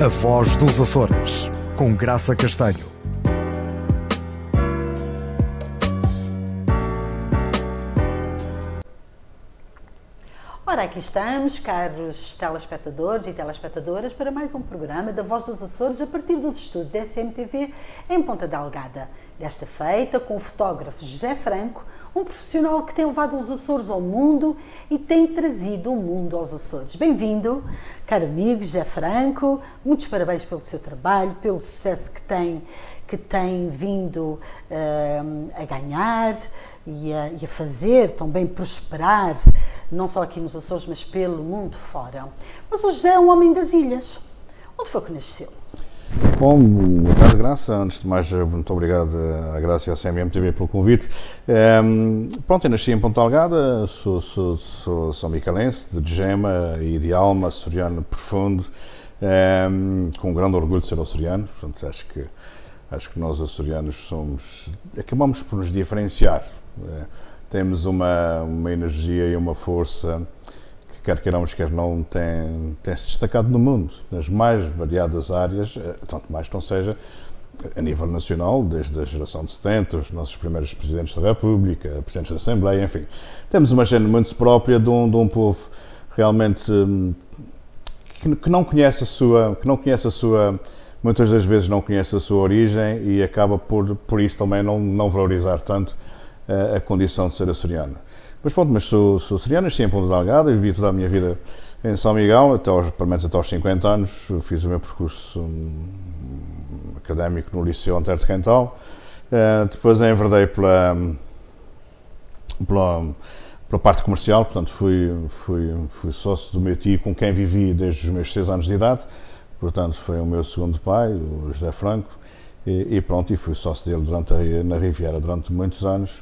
A Voz dos Açores, com Graça Castanho. Ora, aqui estamos, caros telespectadores e telespectadoras, para mais um programa da Voz dos Açores a partir dos estúdios da SMTV em Ponta Delgada. Desta feita com o fotógrafo José Franco, um profissional que tem levado os Açores ao mundo e tem trazido o mundo aos Açores. Bem-vindo, caro amigo José Franco, muitos parabéns pelo seu trabalho, pelo sucesso que tem vindo a ganhar e a fazer também prosperar, não só aqui nos Açores, mas pelo mundo fora. Mas o José é um homem das ilhas. Onde foi que nasceu? Bom, boa tarde, Graça. Antes de mais, muito obrigado à Graça e à CMM-TV pelo convite. Pronto, eu nasci em Ponta Delgada, sou são micalense, de Gema e de alma, açoriano profundo, com um grande orgulho de ser açoriano. Portanto, acho que nós açorianos acabamos por nos diferenciar. Temos uma energia e uma força que, quer queiramos, quer não, tem-se destacado no mundo, nas mais variadas áreas, tanto mais que não seja a nível nacional, desde a geração de 70, os nossos primeiros presidentes da República, presidentes da Assembleia, enfim. Temos uma gênero muito própria de um povo realmente que não conhece a sua, muitas das vezes não conhece a sua origem e acaba por isso também não valorizar tanto a condição de ser açoriano. Mas pronto, sou açoriano, nasci em Ponta Delgada e vivi toda a minha vida em São Miguel, pelo menos até aos 50 anos. Fiz o meu percurso académico no Liceu Antero de Quental. Depois enverdei pela parte comercial, portanto fui sócio do meu tio, com quem vivi desde os meus 6 anos de idade. Portanto, foi o meu segundo pai, o José Franco, e pronto, e fui sócio dele na Riviera durante muitos anos.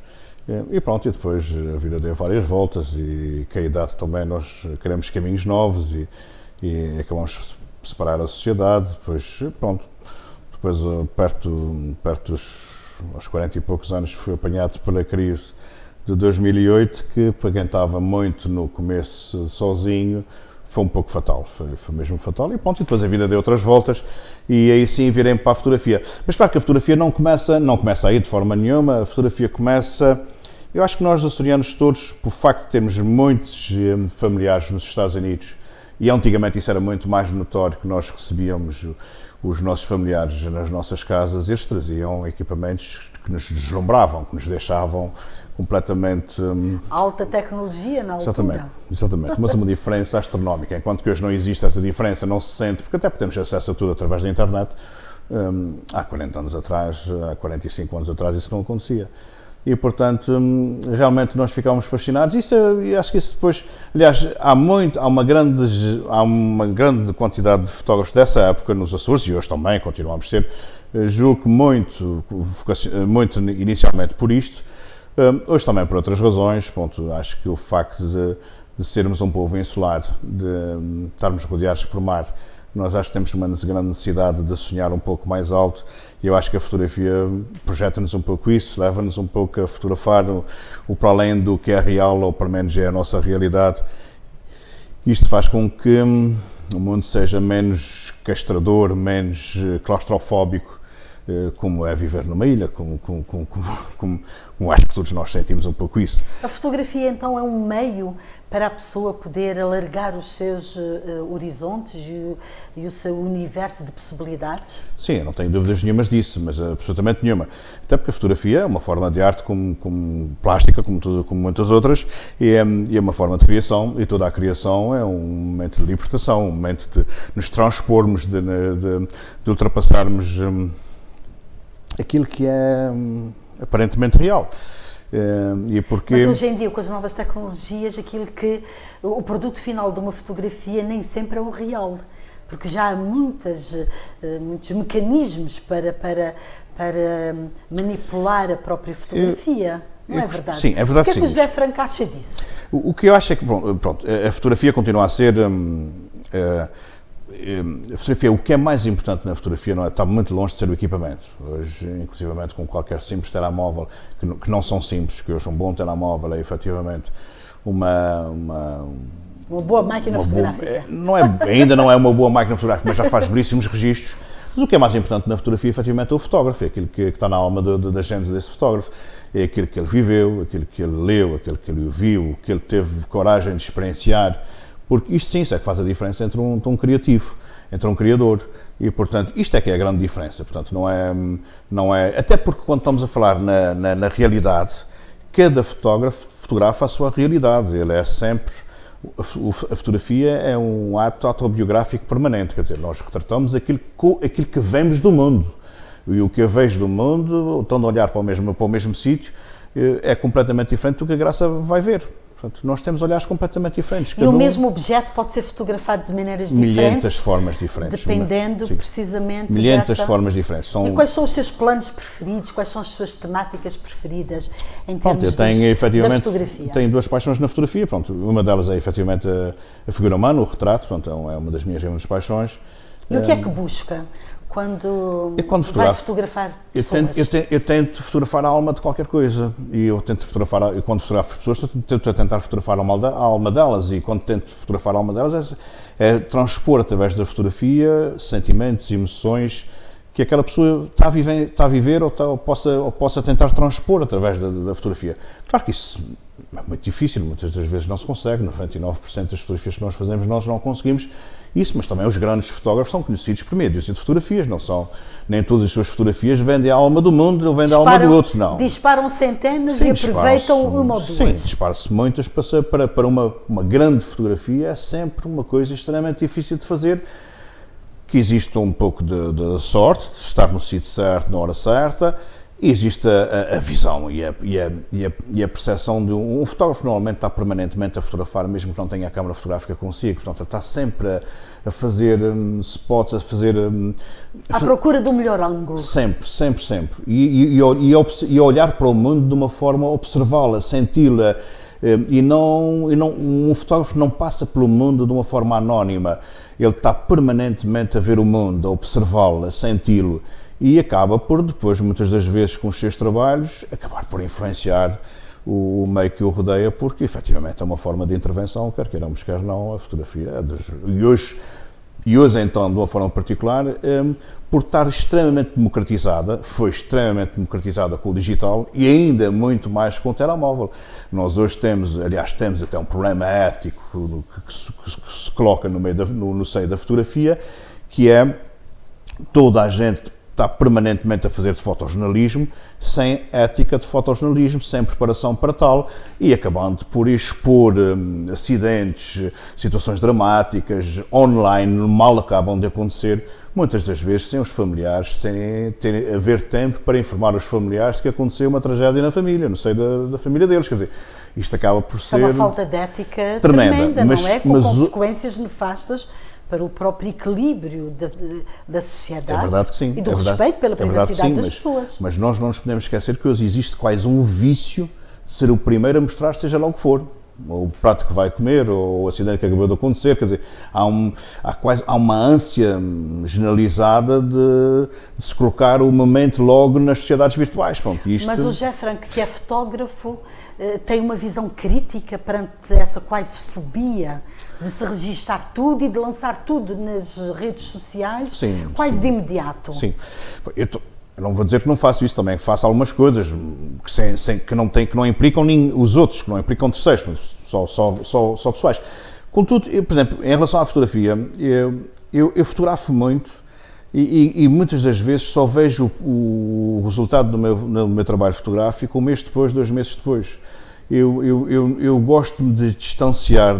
E pronto, e depois a vida deu várias voltas e com a idade também nós queremos caminhos novos e acabamos de separar a sociedade. Depois, pronto, perto aos 40 e poucos anos fui apanhado pela crise de 2008, que para quem estava muito no começo sozinho, foi um pouco fatal, foi mesmo fatal, e pronto, e depois a vida deu outras voltas, e aí sim virei para a fotografia. Mas claro que a fotografia não começa aí de forma nenhuma, a fotografia começa, eu acho que nós açorianos todos, por facto de termos muitos familiares nos Estados Unidos, e antigamente isso era muito mais notório, que nós recebíamos os nossos familiares nas nossas casas, eles traziam equipamentos que nos deslumbravam, que nos deixavam completamente... Alta tecnologia na altura. Exatamente, mas uma diferença astronómica, enquanto que hoje não existe essa diferença, não se sente, porque até temos acesso a tudo através da internet. Há 40 anos atrás, há 45 anos atrás, isso não acontecia. E, portanto, realmente nós ficámos fascinados. E acho que isso depois, aliás, há uma grande quantidade de fotógrafos dessa época nos Açores, e hoje também continuamos a ter, julgo que muito inicialmente por isto, hoje também por outras razões. Ponto, acho que o facto de sermos um povo insular, de estarmos rodeados por mar, nós acho que temos uma grande necessidade de sonhar um pouco mais alto, e eu acho que a fotografia projeta-nos um pouco isso, leva-nos um pouco a fotografar o para além do que é real, ou pelo menos é a nossa realidade. Isto faz com que o mundo seja menos castrador, menos claustrofóbico, como é viver numa ilha, como acho que todos nós sentimos um pouco isso. A fotografia então é um meio para a pessoa poder alargar os seus horizontes e o seu universo de possibilidades? Sim, eu não tenho dúvidas nenhumas disso, mas absolutamente nenhuma. Até porque a fotografia é uma forma de arte como plástica, como muitas outras, e é uma forma de criação, e toda a criação é um momento de libertação, um momento de nos transpormos, de ultrapassarmos aquilo que é aparentemente real. Mas hoje em dia, com as novas tecnologias, o produto final de uma fotografia nem sempre é o real, porque já há muitos mecanismos para manipular a própria fotografia. Não é verdade? Sim, é verdade. O que é que o José Franco acha disso? O que eu acho é que, pronto, a fotografia continua a ser... a fotografia, o que é mais importante na fotografia está muito longe de ser o equipamento. Hoje, inclusivamente com qualquer simples telemóvel, que não são simples, que hoje um bom telemóvel é efetivamente Uma boa máquina fotográfica. Ainda não é uma boa máquina fotográfica, mas já faz belíssimos registros. Mas o que é mais importante na fotografia, efetivamente, é o fotógrafo, é aquilo que está na alma da gênese desse fotógrafo. É aquilo que ele viveu, aquilo que ele leu, aquilo que ele viu, que ele teve coragem de experienciar. Porque isto sim, isso é que faz a diferença entre um criativo, entre um criador. E, portanto, isto é que é a grande diferença. Portanto, não é até porque quando estamos a falar na realidade, cada fotógrafo fotografa a sua realidade. Ele é sempre... A fotografia é um ato autobiográfico permanente, quer dizer, nós retratamos aquilo que vemos do mundo. E o que eu vejo do mundo, estando a olhar para o mesmo sítio, é completamente diferente do que a Graça vai ver. Portanto, nós temos olhares completamente diferentes. E o mesmo objeto pode ser fotografado de maneiras diferentes? Milhentas formas diferentes. Dependendo, precisamente, milhentas formas diferentes. E quais são os seus planos preferidos? Quais são as suas temáticas preferidas em termos eu tenho, da fotografia? Tenho duas paixões na fotografia. Pronto, uma delas é, efetivamente, a figura humana, o retrato. Pronto, é uma das minhas grandes paixões. E o que é que busca quando vai fotografar pessoas? Eu tento fotografar a alma de qualquer coisa. E quando fotografo pessoas, tento tentar fotografar a alma delas. E quando tento fotografar a alma delas, é transpor através da fotografia sentimentos, emoções que aquela pessoa está a viver ou possa tentar transpor através da fotografia. Claro que isso é muito difícil, muitas das vezes não se consegue. 99% das fotografias que nós fazemos, nós não conseguimos isso, mas também os grandes fotógrafos são conhecidos por meio de fotografias, não são, nem todas as suas fotografias vendem a alma do mundo ou vendem a alma do outro, não. Disparam centenas e aproveitam uma ou duas. Sim, disparam-se muitas, para uma grande fotografia é sempre uma coisa extremamente difícil de fazer, que existe um pouco de sorte, de estar no sítio certo, na hora certa, e existe a visão e a percepção de um fotógrafo. Normalmente está permanentemente a fotografar, mesmo que não tenha a câmara fotográfica consigo, portanto está sempre a fazer spots, à procura do melhor ângulo. Sempre. E a olhar para o mundo de uma forma, observá-la, senti-la, um fotógrafo não passa pelo mundo de uma forma anónima, ele está permanentemente a ver o mundo, a observá-lo, a senti-lo. E acaba por, depois, muitas das vezes, com os seus trabalhos, acabar por influenciar o meio que o rodeia, porque, efetivamente, é uma forma de intervenção, quer queiramos, quer não, a fotografia. E hoje, então, de uma forma particular, por estar extremamente democratizada, foi extremamente democratizada com o digital e ainda muito mais com o telemóvel. Nós hoje temos até um problema ético que se coloca no seio da fotografia, que é toda a gente está permanentemente a fazer de fotojornalismo, sem ética de fotojornalismo, sem preparação para tal, e acabando por expor acidentes, situações dramáticas, online, mal acabam de acontecer, muitas das vezes sem os familiares, sem haver tempo para informar os familiares que aconteceu uma tragédia na família, no seio da família deles, quer dizer, isto acaba por ser... É uma falta de ética tremenda, não é? Com consequências nefastas para o próprio equilíbrio da sociedade. É verdade que sim. E do respeito pela privacidade das pessoas. Mas nós não nos podemos esquecer que hoje existe quase um vício de ser o primeiro a mostrar, seja lá o que for. O prato que vai comer, ou o acidente que acabou de acontecer, quer dizer, há uma ânsia generalizada de se colocar o momento logo nas sociedades virtuais. Pronto, Mas o José Franco, que é fotógrafo, tem uma visão crítica perante essa quase fobia de se registar tudo e de lançar tudo nas redes sociais, quase de imediato. Sim. Eu não vou dizer que não faço isso também, faço algumas coisas que não implicam nem os outros, que não implicam terceiros, só pessoais. Contudo, por exemplo, em relação à fotografia, eu fotografo muito e muitas das vezes só vejo o resultado do meu trabalho fotográfico um mês depois, 2 meses depois. Eu gosto-me de distanciar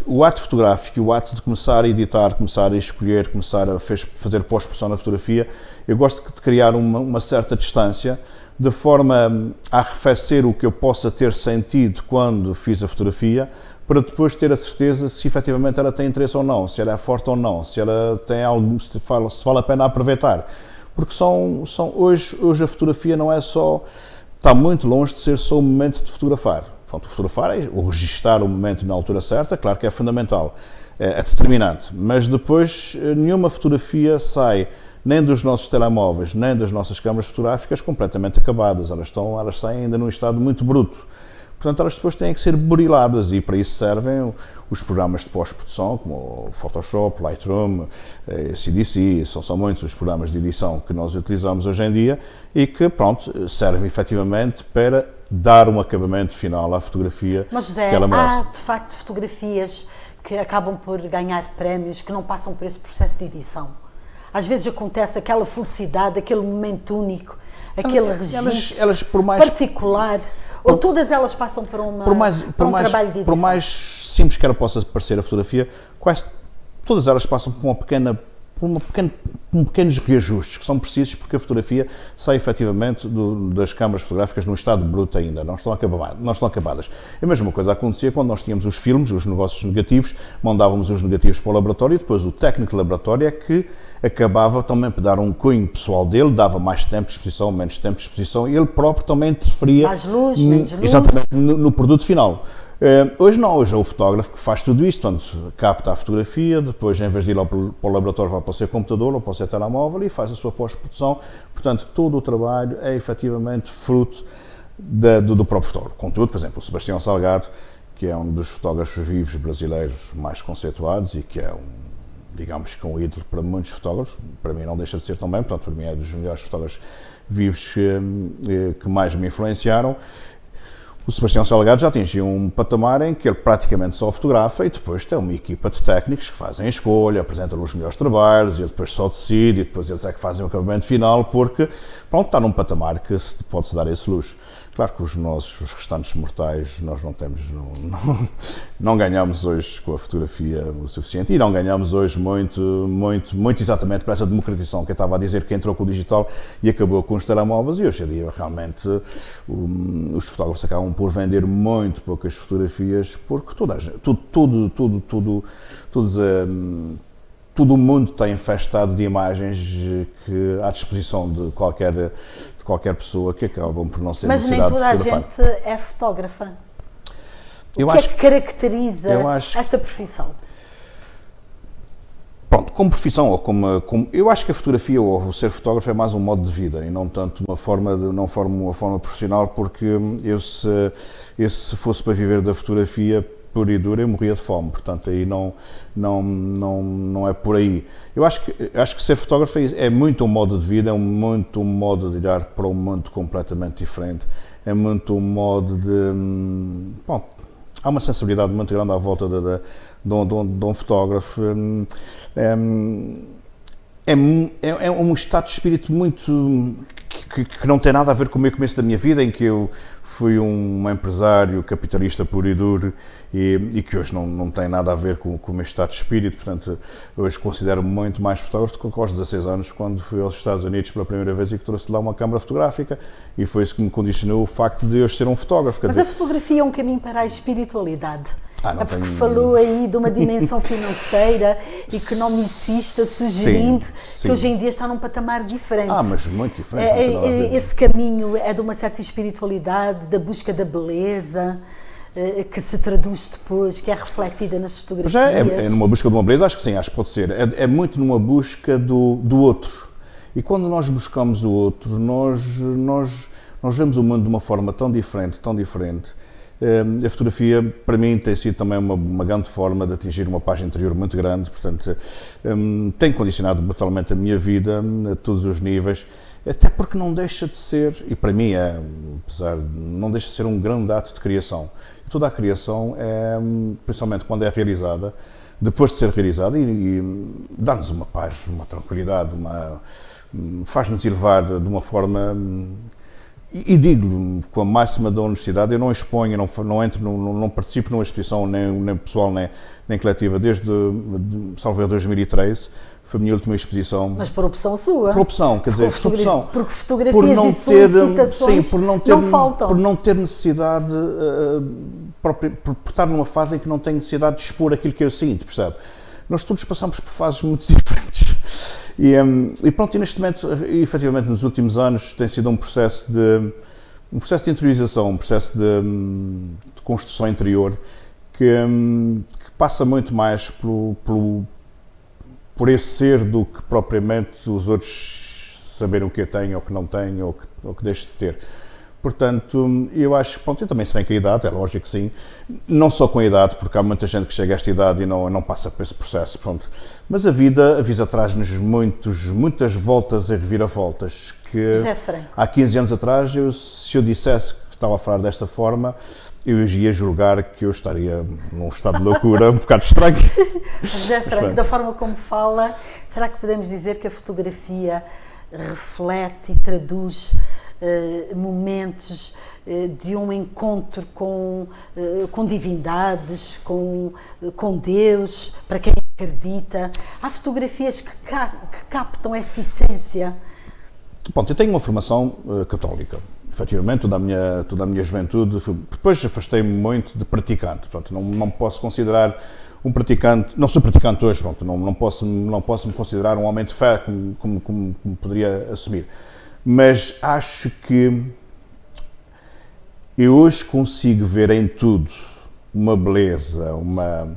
o ato fotográfico, o ato de começar a editar, começar a escolher, começar a fazer pós-produção na fotografia, eu gosto de criar uma certa distância, de forma a arrefecer o que eu possa ter sentido quando fiz a fotografia, para depois ter a certeza se efetivamente ela tem interesse ou não, se ela é forte ou não, se ela tem algo, se vale a pena aproveitar. Porque hoje a fotografia não é só... Está muito longe de ser só o momento de fotografar. Pronto, fotografar é o registar o momento na altura certa, claro que é fundamental, é determinante, mas depois nenhuma fotografia sai nem dos nossos telemóveis, nem das nossas câmaras fotográficas completamente acabadas, elas saem ainda num estado muito bruto. Portanto, elas depois têm que ser buriladas e para isso servem os programas de pós-produção, como o Photoshop, Lightroom, CDC, são muitos os programas de edição que nós utilizamos hoje em dia e que, pronto, servem efetivamente para dar um acabamento final à fotografia. Mas, José, que ela merece. há de facto fotografias que acabam por ganhar prémios, que não passam por esse processo de edição. Às vezes acontece aquela felicidade, aquele momento único, aquele registro elas, por mais particular, ou todas elas passam por um trabalho de edição? Por mais simples que ela possa parecer a fotografia, quase todas elas passam por pequenos reajustes que são precisos porque a fotografia sai efetivamente das câmaras fotográficas num estado bruto ainda, não estão acabadas. A mesma coisa acontecia quando nós tínhamos os filmes, os negócios negativos, mandávamos os negativos para o laboratório e depois o técnico de laboratório é que acabava também por dar um cunho pessoal dele, dava mais tempo de exposição, menos tempo de exposição e ele próprio também interferia mais luz, menos luz. Exatamente, no produto final. Hoje não, hoje é o fotógrafo que faz tudo isto, portanto, capta a fotografia, depois em vez de ir para o laboratório vai para o seu computador ou para o seu telemóvel e faz a sua pós-produção, portanto todo o trabalho é efetivamente fruto do próprio fotógrafo. Contudo, por exemplo, o Sebastião Salgado, que é um dos fotógrafos vivos brasileiros mais conceituados e que é digamos que um ídolo para muitos fotógrafos, para mim não deixa de ser também, portanto para mim é dos melhores fotógrafos vivos que mais me influenciaram. O Sebastião Salgado já atingiu um patamar em que ele praticamente só fotografa e depois tem uma equipa de técnicos que fazem a escolha, apresentam os melhores trabalhos e ele depois só decide e depois eles é que fazem o acabamento final porque, pronto, está num patamar que pode-se dar esse luxo. Claro que os restantes mortais, nós não ganhamos hoje com a fotografia o suficiente e não ganhamos hoje muito exatamente para essa democratização que eu estava a dizer, que entrou com o digital e acabou com os telemóveis e hoje em dia realmente os fotógrafos acabam por vender muito poucas fotografias porque todo o mundo está infestado de imagens que à disposição de qualquer pessoa que acabam por não ser necessidade de fotografar. Mas nem toda a gente é fotógrafa. O que é que caracteriza esta profissão? Pronto, como profissão, ou eu acho que a fotografia ou o ser fotógrafo é mais um modo de vida e não tanto uma forma profissional, porque se fosse para viver da fotografia pura e dura, eu morria de fome, portanto aí não é por aí. Eu acho que ser fotógrafo é muito um modo de vida, é muito um modo de olhar para um mundo completamente diferente, é muito um modo de... Bom, há uma sensibilidade muito grande à volta de um fotógrafo. É um estado de espírito muito... que não tem nada a ver com o meu começo da minha vida, em que eu fui um empresário capitalista puro e duro e que hoje não tem nada a ver com o meu estado de espírito, portanto, hoje considero-me muito mais fotógrafo do que aos 16 anos, quando fui aos Estados Unidos pela primeira vez e que trouxe de lá uma câmara fotográfica e foi isso que me condicionou o facto de hoje ser um fotógrafo. Mas a fotografia é um caminho para a espiritualidade. Porque falou aí de uma dimensão financeira economicista, sugerindo que hoje em dia está num patamar diferente. Mas muito diferente. Esse caminho é de uma certa espiritualidade, da busca da beleza, que se traduz depois, que é refletida nas fotografias. Já é numa busca de uma beleza, acho que sim, acho que pode ser. É muito numa busca do outro. E quando nós buscamos o outro, nós vemos o mundo de uma forma tão diferente. A fotografia, para mim, tem sido também uma grande forma de atingir uma paz interior muito grande, portanto, tem condicionado brutalmente a minha vida a todos os níveis, até porque não deixa de ser, e para mim não deixa de ser um grande ato de criação. Toda a criação, principalmente quando é realizada, depois de ser realizada, e dá-nos uma paz, uma tranquilidade, faz-nos elevar de uma forma... E digo-lhe com a máxima da honestidade, eu não exponho, não participo numa exposição nem pessoal nem coletiva desde salvo 2013, foi a minha última exposição. Mas por opção sua? Por opção, quer dizer, por opção. Porque fotografias e solicitações não faltam. Por não ter necessidade, por estar numa fase em que não tenho necessidade de expor aquilo que eu sinto, percebe? Nós todos passamos por fases muito diferentes. E pronto, e neste momento, efetivamente, nos últimos anos, tem sido um processo de interiorização, um processo de construção interior que passa muito mais por esse ser do que propriamente os outros saberem o que eu tenho ou que não tenho ou que deixo de ter. Portanto, eu acho que, pronto, também se vem com a idade, é lógico que sim, não só com a idade, porque há muita gente que chega a esta idade e não passa por esse processo, pronto. Mas a vida traz-nos muitas voltas e reviravoltas, que há 15 anos atrás, se eu dissesse que estava a falar desta forma, eu ia julgar que eu estaria num estado de loucura um bocado estranho. José Franco, da forma como fala, será que podemos dizer que a fotografia reflete e traduz momentos de um encontro com divindades, com Deus, para quem acredita? Há fotografias que captam essa essência? Bom, eu tenho uma formação católica. Efetivamente, toda a minha juventude. Depois afastei-me muito de praticante. Portanto, não posso considerar um praticante. Não sou praticante hoje, pronto, não posso me considerar um homem de fé como poderia assumir. Mas acho que eu hoje consigo ver em tudo uma beleza, uma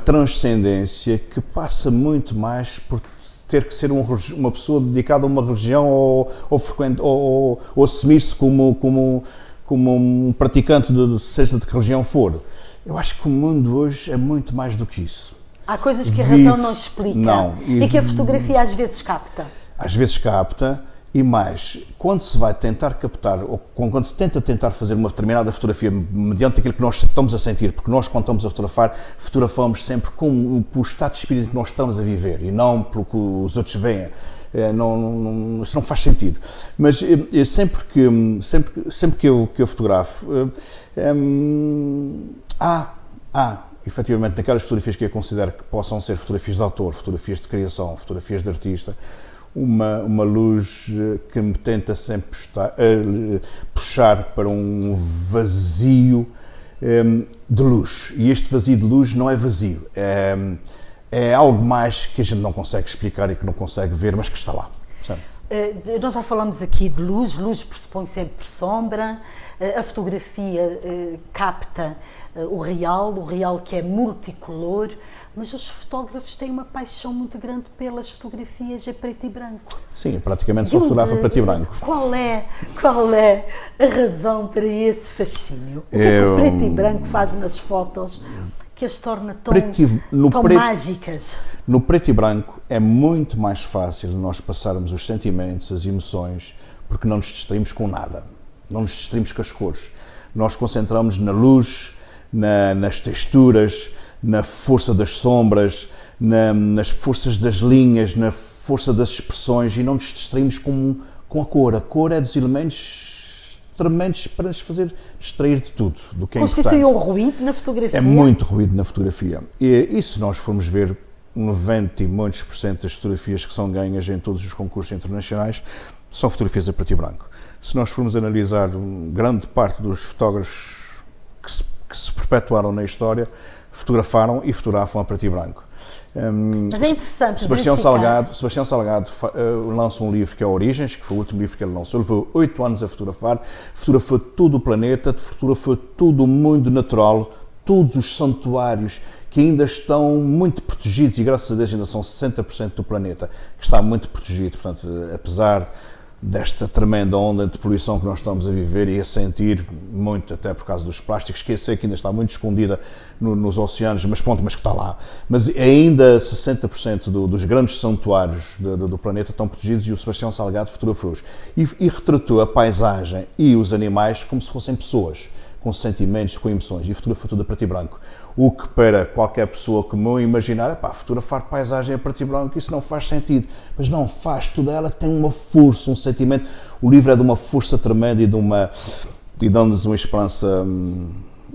transcendência que passa muito mais por ter que ser uma pessoa dedicada a uma religião ou assumir-se como um praticante, seja de que religião for. Eu acho que o mundo hoje é muito mais do que isso. Há coisas que a razão não explica e que a fotografia às vezes capta. Às vezes capta, e mais, quando se vai tentar captar, ou quando se tenta fazer uma determinada fotografia mediante aquilo que nós estamos a sentir, porque nós, quando estamos a fotografar, fotografamos sempre com o estado de espírito que nós estamos a viver e não pelo que os outros veem. Isso não faz sentido. Mas sempre que eu fotografo, efetivamente, naquelas fotografias que eu considero que possam ser fotografias de autor, fotografias de criação, fotografias de artista, uma luz que me tenta sempre puxar para um vazio de luz. E este vazio de luz não é vazio, é algo mais que a gente não consegue explicar e que não consegue ver, mas que está lá. Sabe? Nós já falamos aqui de luz pressupõe sempre sombra, a fotografia capta o real que é multicolor, mas os fotógrafos têm uma paixão muito grande pelas fotografias em preto e branco. Sim, praticamente só fotografa preto e branco. Qual é a razão para esse fascínio? O que é que o preto e branco faz nas fotos que as torna tão mágicas? No preto e branco é muito mais fácil nós passarmos os sentimentos, as emoções, porque não nos distraímos com nada, não nos distraímos com as cores. Nós concentramos na luz, nas texturas, na força das sombras, nas forças das linhas, na força das expressões, e não nos distraímos com a cor. A cor é dos elementos tremendos para nos fazer distrair de tudo, do que é importante. Constitui um ruído na fotografia? É muito ruído na fotografia. E se nós formos ver 90 e muitos por cento das fotografias que são ganhas em todos os concursos internacionais são fotografias a preto e branco. Se nós formos analisar grande parte dos fotógrafos que se perpetuaram na história, fotografaram e fotografam a preto e branco. Mas é interessante. Sebastião Salgado lança um livro que é Origens, que foi o último livro que ele lançou. Ele levou 8 anos a fotografar, fotografou todo o planeta, fotografou todo o mundo natural, todos os santuários que ainda estão muito protegidos, e graças a Deus ainda são 60% do planeta que está muito protegido. Portanto, apesar desta tremenda onda de poluição que nós estamos a viver e a sentir muito, até por causa dos plásticos, que eu sei que ainda está muito escondida nos oceanos, mas que está lá. Mas ainda 60% dos grandes santuários do planeta estão protegidos, e o Sebastião Salgado fotografou-os. E retratou a paisagem e os animais como se fossem pessoas, com sentimentos, com emoções, e fotografou tudo a preto e branco. O que para qualquer pessoa comum imaginar, fotografar paisagem a preto e branco, isso não faz sentido. Mas não faz, toda ela tem uma força, um sentimento. O livro é de uma força tremenda e dá-nos uma esperança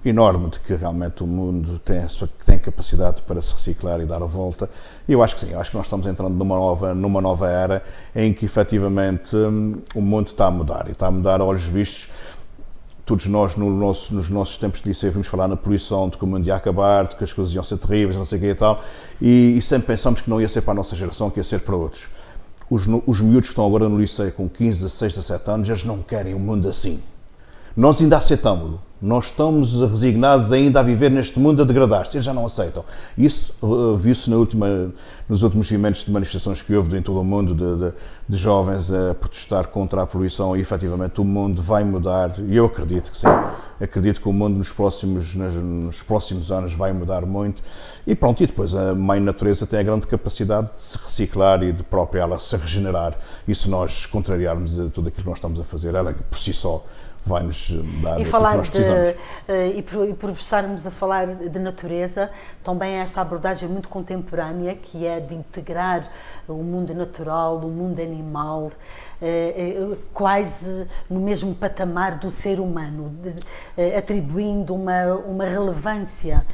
enorme de que realmente o mundo tem capacidade para se reciclar e dar a volta. E eu acho que sim, eu acho que nós estamos entrando numa nova era em que efetivamente o mundo está a mudar, e está a mudar a olhos vistos. Todos nós, nos nossos tempos de liceu, vimos falar na poluição, de que o mundo ia acabar, de que as coisas iam ser terríveis, não sei o que e tal, e sempre pensamos que não ia ser para a nossa geração, que ia ser para outros. Os miúdos que estão agora no liceu com 15, 16, 17 anos, eles não querem um mundo assim. Nós ainda aceitamos-lo. Nós estamos resignados ainda a viver neste mundo a degradar-se. Eles já não aceitam. Isso viu-se nos últimos movimentos de manifestações que houve em todo o mundo de jovens a protestar contra a poluição, e efetivamente o mundo vai mudar, e eu acredito que sim. Acredito que o mundo nos próximos anos vai mudar muito. E pronto, e depois a mãe natureza tem a grande capacidade de se reciclar e de própria ela se regenerar. E se nós contrariarmos tudo aquilo que nós estamos a fazer, ela por si só vai-nos dar e o que falar nós precisamos. E por estarmos a falar de natureza, também esta abordagem muito contemporânea, que é de integrar o mundo natural, o mundo animal, quase no mesmo patamar do ser humano, atribuindo uma relevância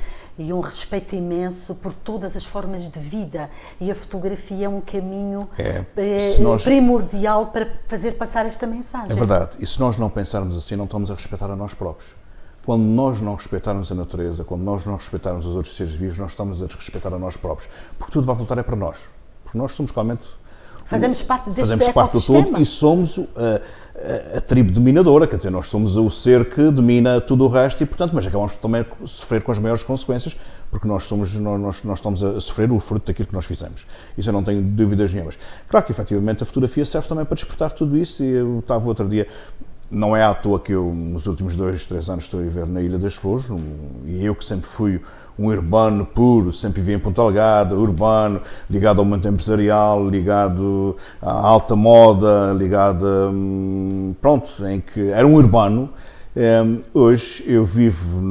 e um respeito imenso por todas as formas de vida, e a fotografia é um caminho primordial para fazer passar esta mensagem. É verdade, e se nós não pensarmos assim, não estamos a respeitar a nós próprios. Quando nós não respeitarmos a natureza, quando nós não respeitarmos os outros seres vivos, nós estamos a respeitar a nós próprios, porque tudo vai voltar para nós, porque nós somos realmente... Fazemos parte deste Fazemos parte do todo e somos a tribo dominadora, quer dizer, nós somos o ser que domina tudo o resto e, portanto, mas acabamos também a sofrer com as maiores consequências, porque nós estamos a sofrer o fruto daquilo que nós fizemos. Isso eu não tenho dúvidas nenhumas. Claro que, efetivamente, a fotografia serve também para despertar tudo isso, e eu estava outro dia... Não é à toa que eu, nos últimos 2, 3 anos, estou a viver na Ilha das Flores, e eu que sempre fui um urbano puro, sempre vivi em Ponta Delgada, urbano, ligado ao mundo empresarial, ligado à alta moda, ligado pronto, em que era um urbano. Hoje eu vivo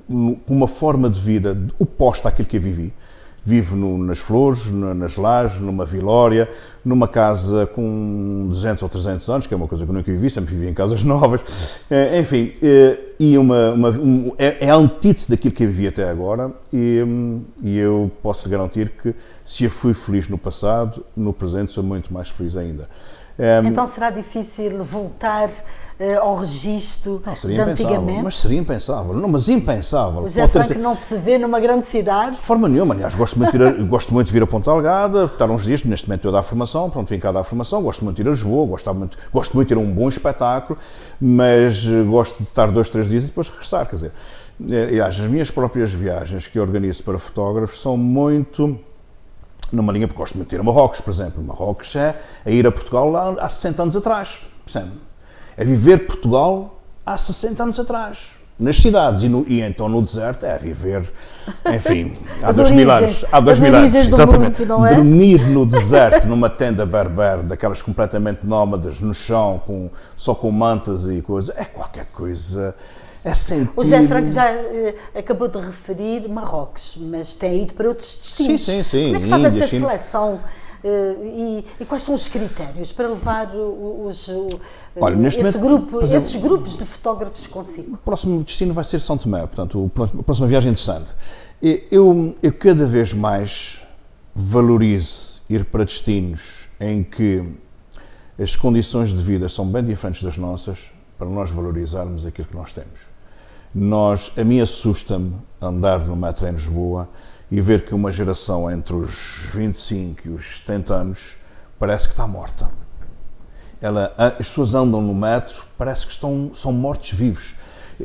com uma forma de vida oposta àquilo que eu vivi. Vivo nas Flores, nas Lajes, numa vilória, numa casa com 200 ou 300 anos, que é uma coisa que eu nunca vivi, sempre vivi em casas novas, enfim, e é a antítese daquilo que eu vivi até agora, e eu posso lhe garantir que se eu fui feliz no passado, no presente sou muito mais feliz ainda. Então será difícil voltar ao registro de antigamente? Mas seria impensável. Não, mas impensável. O José Franco não se vê numa grande cidade? De forma nenhuma. Aliás, gosto muito de vir a Ponta Delgada, estar uns dias, neste momento eu dar a formação, pronto, vim cá dar a formação, gosto muito de ir a Lisboa, gosto muito de ter um bom espetáculo, mas gosto de estar 2, 3 dias e depois regressar, quer dizer. Aliás, as minhas próprias viagens que eu organizo para fotógrafos são muito... numa linha, porque gosto muito de ir a Marrocos, por exemplo. Marrocos é a ir a Portugal lá há 60 anos atrás, percebe? É viver Portugal há 60 anos atrás, nas cidades, e então no deserto é viver, enfim, há 2000 anos. Há 2000 anos, exatamente. Mundo, não é? Dormir no deserto, numa tenda berber, daquelas completamente nómadas, no chão, só com mantas e coisas, é qualquer coisa... É sentir... O José Franco já acabou de referir Marrocos, mas tem ido para outros destinos. Sim. Como é que faz essa seleção e quais são os critérios para levar esses grupos de fotógrafos consigo? O próximo destino vai ser São Tomé, portanto, a próxima viagem interessante. Eu cada vez mais valorizo ir para destinos em que as condições de vida são bem diferentes das nossas, para nós valorizarmos aquilo que nós temos. A mim assusta-me andar no metro em Lisboa e ver que uma geração entre os 25 e os 70 anos parece que está morta. As pessoas andam no metro, parece que são mortos-vivos.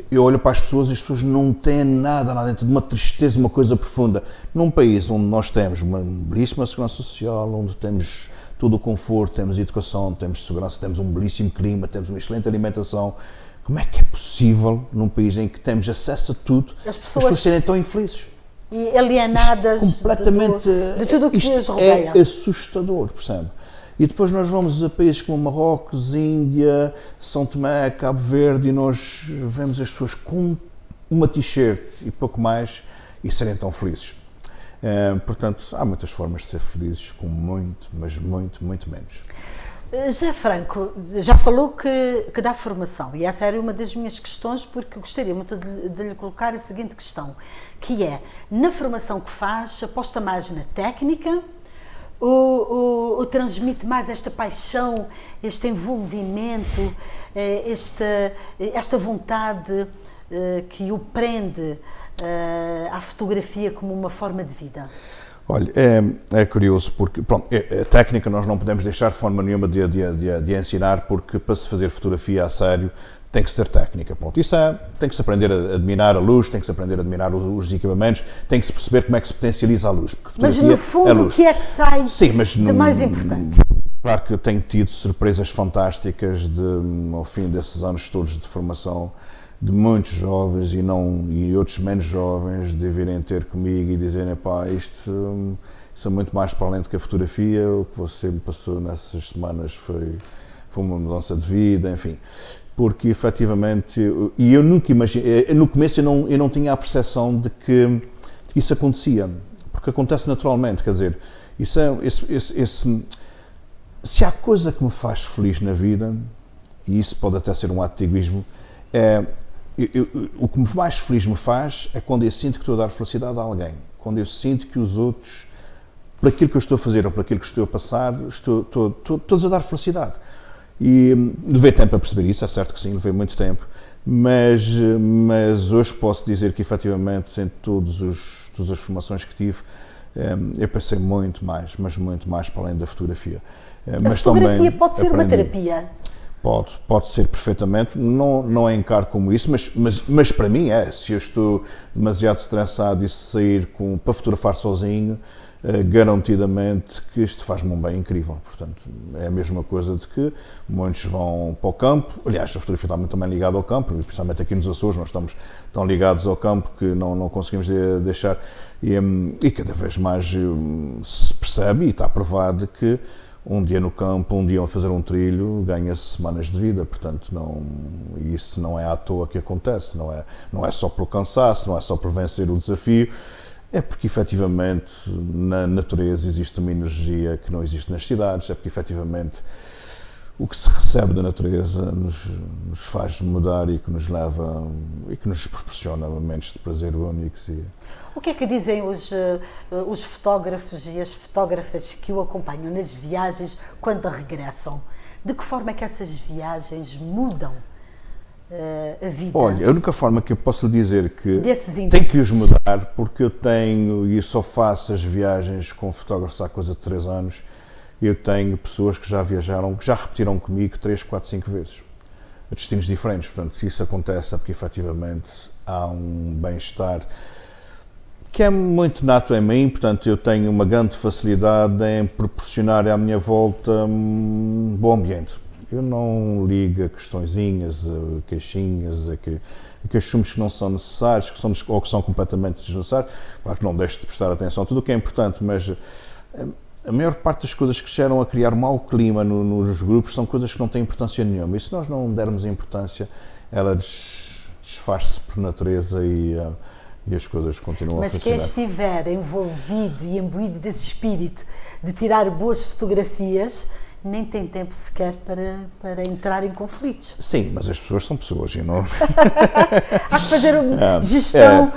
Eu olho para as pessoas e as pessoas não têm nada lá dentro, de uma tristeza, uma coisa profunda. Num país onde nós temos uma belíssima segurança social, onde temos todo o conforto, temos educação, temos segurança, temos um belíssimo clima, temos uma excelente alimentação. Como é que é possível, num país em que temos acesso a tudo, as pessoas serem tão infelizes? E alienadas completamente, de tudo o que as rodeia. É assustador, percebe? E depois nós vamos a países como Marrocos, Índia, São Tomé, Cabo Verde, e nós vemos as pessoas com uma t-shirt e pouco mais e serem tão felizes. Portanto, há muitas formas de ser felizes, com muito, mas muito, muito menos. José Franco, já falou que dá formação, e essa era uma das minhas questões, porque gostaria muito de lhe colocar a seguinte questão, que é, na formação que faz, aposta mais na técnica ou transmite mais esta paixão, este envolvimento, esta vontade que o prende à fotografia como uma forma de vida? Olha, é curioso porque, pronto, a técnica nós não podemos deixar de forma nenhuma de ensinar, porque para se fazer fotografia a sério tem que ser técnica. Pronto. Isso tem que se aprender a admirar a luz, tem que se aprender a admirar os equipamentos, tem que se perceber como é que se potencializa a luz. Mas no fundo, o que é que sai de mais importante? Claro que eu tenho tido surpresas fantásticas ao fim desses anos todos de formação, de muitos jovens e outros menos jovens de virem ter comigo e dizerem, pá, isto é muito mais para além do que a fotografia, o que você me passou nessas semanas foi uma mudança de vida, enfim. Porque, efetivamente, e eu nunca imaginei, no começo eu não tinha a percepção de que isso acontecia, porque acontece naturalmente, quer dizer, se há coisa que me faz feliz na vida, e isso pode até ser um ato de egoísmo, o que mais feliz me faz é quando eu sinto que estou a dar felicidade a alguém, quando eu sinto que os outros, por aquilo que eu estou a fazer ou por aquilo que estou a passar, estou-lhes a dar felicidade. E levei tempo a perceber isso, é certo que sim, levei muito tempo, mas hoje posso dizer que efetivamente em todas as formações que tive, eu pensei muito mais, mas muito mais para além da fotografia. A fotografia pode ser uma terapia? Pode ser perfeitamente, não encaro como isso, mas para mim é. Se eu estou demasiado estressado e sair para fotografar sozinho, garantidamente que isto faz-me um bem incrível. Portanto, é a mesma coisa de que muitos vão para o campo. Aliás, a fotografia está muito também ligada ao campo, principalmente aqui nos Açores, nós estamos tão ligados ao campo que não conseguimos deixar. E cada vez mais se percebe e está provado que um dia no campo, um dia a fazer um trilho, ganha-se semanas de vida, portanto, isso não é à toa que acontece, não é só pelo cansaço, não é só por vencer o desafio, é porque efetivamente na natureza existe uma energia que não existe nas cidades, é porque efetivamente o que se recebe da natureza nos faz mudar e que nos leva e que nos proporciona momentos de prazer únicos. O que é que dizem os fotógrafos e as fotógrafas que o acompanham nas viagens quando regressam? De que forma é que essas viagens mudam a vida? Olha, a única forma que eu posso lhe dizer que tem que os mudar, porque eu tenho, e só faço as viagens com fotógrafos há coisa de 3 anos, eu tenho pessoas que já viajaram, que já repetiram comigo 3, 4, 5 vezes, a destinos diferentes. Portanto, se isso acontece é porque efetivamente há um bem-estar que é muito nato em mim, portanto eu tenho uma grande facilidade em proporcionar à minha volta um bom ambiente. Eu não ligo a questõezinhas, a queixinhas, a queixumes que não são necessários, ou que são completamente desnecessários. Claro que não deixo de prestar atenção a tudo o que é importante, mas a maior parte das coisas que geram a criar mau clima nos grupos são coisas que não têm importância nenhuma. E se nós não dermos importância, ela desfaz-se por natureza e as coisas continuam a funcionar. Mas quem estiver envolvido e imbuído desse espírito de tirar boas fotografias, nem tem tempo sequer para entrar em conflitos. Sim, mas as pessoas são pessoas e não... Há que fazer uma gestão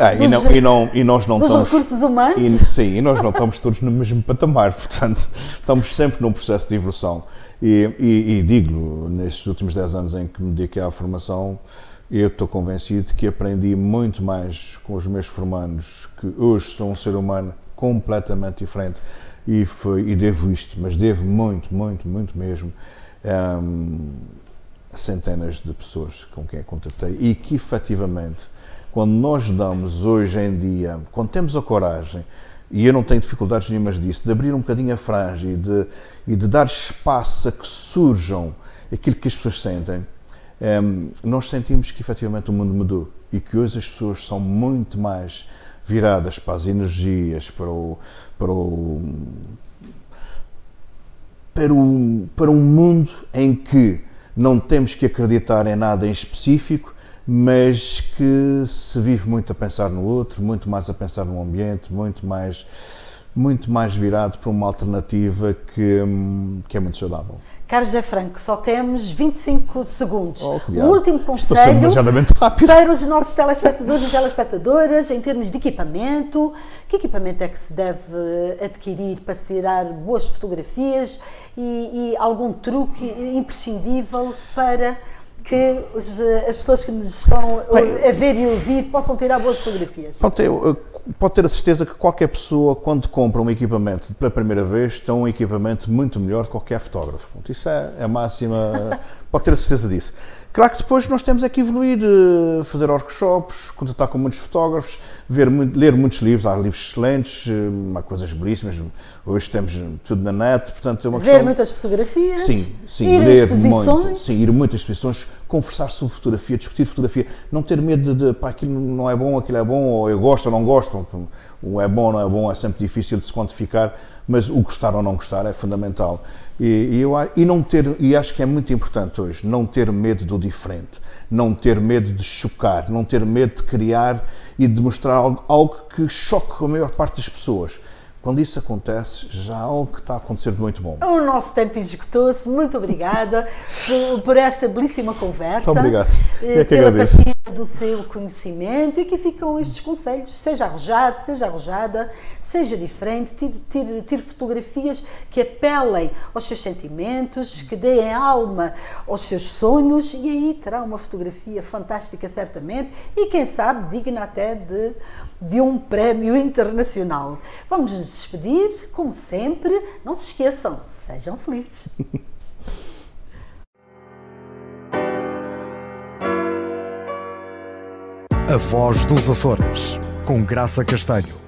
dos recursos humanos. Sim, e nós não estamos todos no mesmo patamar, portanto, estamos sempre num processo de evolução. E digo-lhe, nestes últimos 10 anos em que me dediquei à formação, eu estou convencido que aprendi muito mais com os meus formandos, que hoje sou um ser humano completamente diferente. E devo isto, mas devo muito, muito, muito mesmo a centenas de pessoas com quem eu contatei e que, efetivamente, quando nós damos hoje em dia, quando temos a coragem, e eu não tenho dificuldades nenhumas disso, de abrir um bocadinho a franja e de dar espaço a que surjam aquilo que as pessoas sentem, nós sentimos que, efetivamente, o mundo mudou e que hoje as pessoas são muito mais viradas para as energias, para um mundo em que não temos que acreditar em nada em específico, mas que se vive muito a pensar no outro, muito mais a pensar no ambiente, muito mais virado para uma alternativa que é muito saudável. Carlos José Franco, só temos 25 segundos. O último conselho para os nossos telespectadores e telespectadoras em termos de equipamento. Que equipamento é que se deve adquirir para se tirar boas fotografias e algum truque imprescindível para que as pessoas que nos estão a ver e ouvir possam tirar boas fotografias? Pode ter a certeza que qualquer pessoa, quando compra um equipamento pela primeira vez, tem um equipamento muito melhor que qualquer fotógrafo. Isso é a máxima, pode ter a certeza disso. Claro que depois nós temos é que evoluir, fazer workshops, contatar com muitos fotógrafos, ler muitos livros, há livros excelentes, há coisas belíssimas, hoje temos tudo na net, portanto é uma questão... Ver muitas fotografias, sim, ir ler a exposições. muito, sim, ir a muitas exposições, conversar sobre fotografia, discutir fotografia, não ter medo de pá, aquilo não é bom, aquilo é bom, ou eu gosto ou não gosto, o é bom ou não é bom, é sempre difícil de se quantificar, mas o gostar ou não gostar é fundamental. E acho que é muito importante hoje não ter medo do diferente, não ter medo de chocar, não ter medo de criar e de mostrar algo que choque a maior parte das pessoas. Quando isso acontece, já há algo que está a acontecer de muito bom. O nosso tempo esgotou-se. Muito obrigada por esta belíssima conversa. Muito obrigado. É que pela agradeço. partilha do seu conhecimento, e que ficam estes conselhos. Seja arrojado, seja arrojada, seja diferente, tire fotografias que apelem aos seus sentimentos, que deem alma aos seus sonhos, e aí terá uma fotografia fantástica, certamente, e quem sabe digna até de um prémio internacional. Vamos nos despedir, como sempre. Não se esqueçam, sejam felizes. A Voz dos Açores, com Graça Castanho.